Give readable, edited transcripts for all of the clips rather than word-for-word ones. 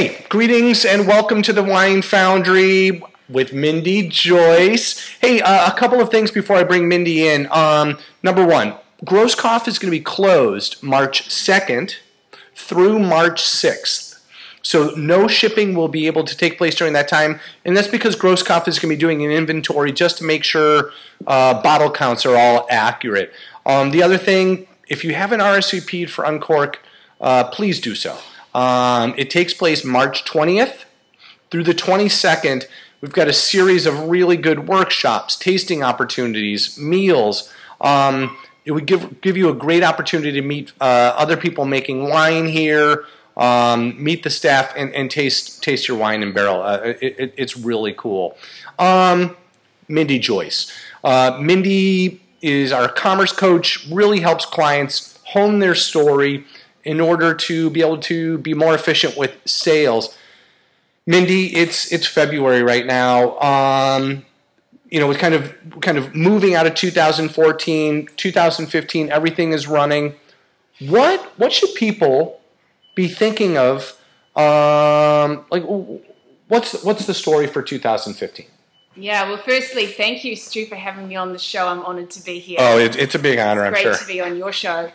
Hey, greetings and welcome to the Wine Foundry with Mindy Joyce. Hey, a couple of things before I bring Mindy in. Number one, Grosskopf is going to be closed March 2nd through March 6th. So no shipping will be able to take place during that time, and that's because Grosskopf is going to be doing an inventory just to make sure bottle counts are all accurate. The other thing, if you haven't RSVP'd for Uncork, please do so. It takes place March 20th through the 22nd. We've got a series of really good workshops, tasting opportunities, meals. It would give you a great opportunity to meet other people making wine here, meet the staff, and taste your wine in barrel. It's really cool. Mindy Joyce. Mindy is our commerce coach, really helps clients hone their story in order to be able to be more efficient with sales. Mindy, it's February right now. You know, with kind of moving out of 2014, 2015, everything is running. What should people be thinking of? Like, what's the story for 2015? Yeah, well, firstly, thank you, Stu, for having me on the show. I'm honored to be here. Oh, it's a big honor, I'm sure. It's great to be on your show.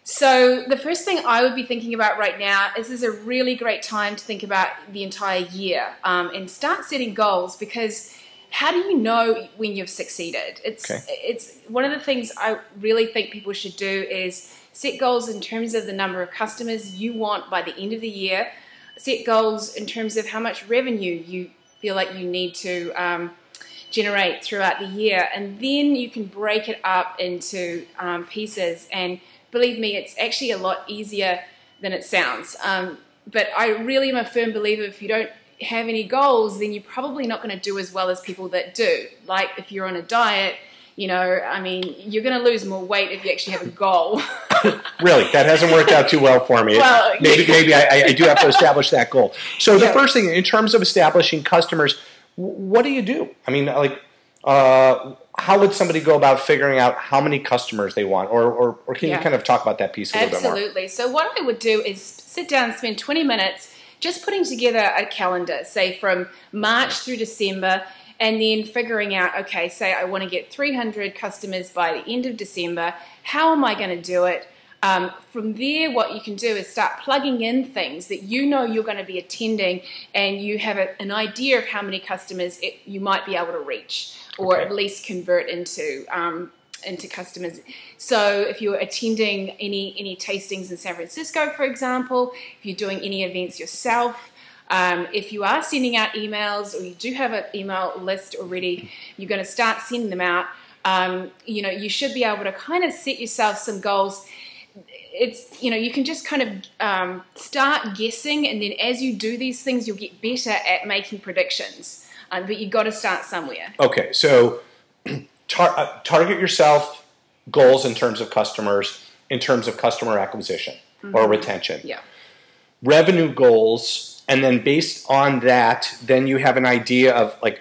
So the first thing I would be thinking about right now is this is a really great time to think about the entire year and start setting goals, because how do you know when you've succeeded? It's one of the things I really think people should do is set goals in terms of the number of customers you want by the end of the year, set goals in terms of how much revenue you feel like you need to generate throughout the year, and then you can break it up into pieces. And believe me, it's actually a lot easier than it sounds. But I really am a firm believer if you don't have any goals, then you're probably not going to do as well as people that do. Like if you're on a diet, you know, I mean, you're going to lose more weight if you actually have a goal. Really, that hasn't worked out too well for me. Well, maybe I do have to establish that goal. So the first thing, in terms of establishing customers, what do you do? I mean, like, how would somebody go about figuring out how many customers they want? Or can you kind of talk about that piece a little bit more? Absolutely. So what I would do is sit down and spend 20 minutes just putting together a calendar, say from March through December, and then figuring out, okay, say I want to get 300 customers by the end of December. How am I going to do it? From there, what you can do is start plugging in things that you know you're going to be attending, and you have an idea of how many customers you might be able to reach, or at least convert into customers. So if you're attending any tastings in San Francisco, for example, if you're doing any events yourself, if you are sending out emails, or you do have an email list already, you're going to start sending them out. You know, you should be able to kind of set yourself some goals. It's, you know, you can just kind of start guessing, and then as you do these things, you'll get better at making predictions. But you've got to start somewhere. Okay, so target yourself goals in terms of customers, in terms of customer acquisition or retention. Yeah. Revenue goals, and then based on that, then you have an idea of like,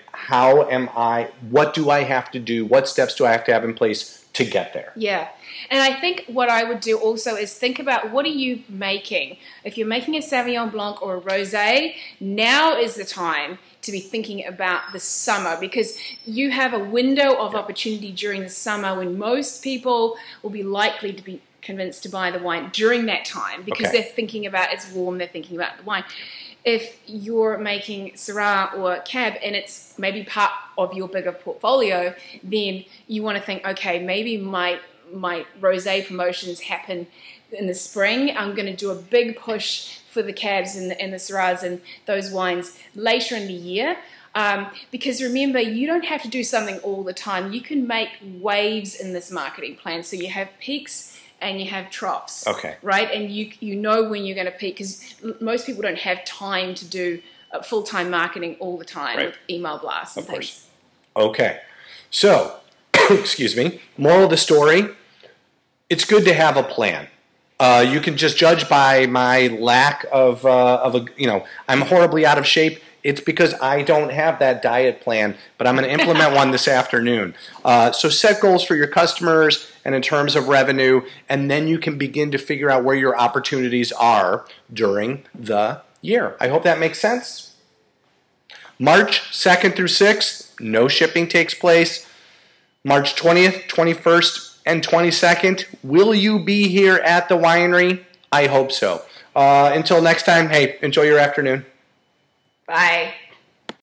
what do I have to do? What steps do I have to have in place to get there? Yeah. And I think what I would do also is think about, what are you making? If you're making a Sauvignon Blanc or a Rosé, now is the time to be thinking about the summer, because you have a window of opportunity during the summer when most people will be likely to be convinced to buy the wine during that time, because they're thinking about it's warm, they're thinking about the wine. If you're making Syrah or Cab and it's maybe part of your bigger portfolio, then you want to think, okay, maybe my Rosé promotions happen in the spring. I'm going to do a big push for the Cabs and the Syrahs and those wines later in the year. Because remember, you don't have to do something all the time. You can make waves in this marketing plan. So you have peaks and you have troughs, right? And you know when you're going to peak, because most people don't have time to do full-time marketing all the time with email blasts and things. Okay. So, excuse me, moral of the story, it's good to have a plan. You can just judge by my lack of I'm horribly out of shape. It's because I don't have that diet plan, but I'm going to implement one this afternoon. So set goals for your customers and in terms of revenue, and then you can begin to figure out where your opportunities are during the year. I hope that makes sense. March 2nd through 6th, no shipping takes place. March 20th, 21st, and 22nd, will you be here at the winery? I hope so. Until next time, hey, enjoy your afternoon. Bye.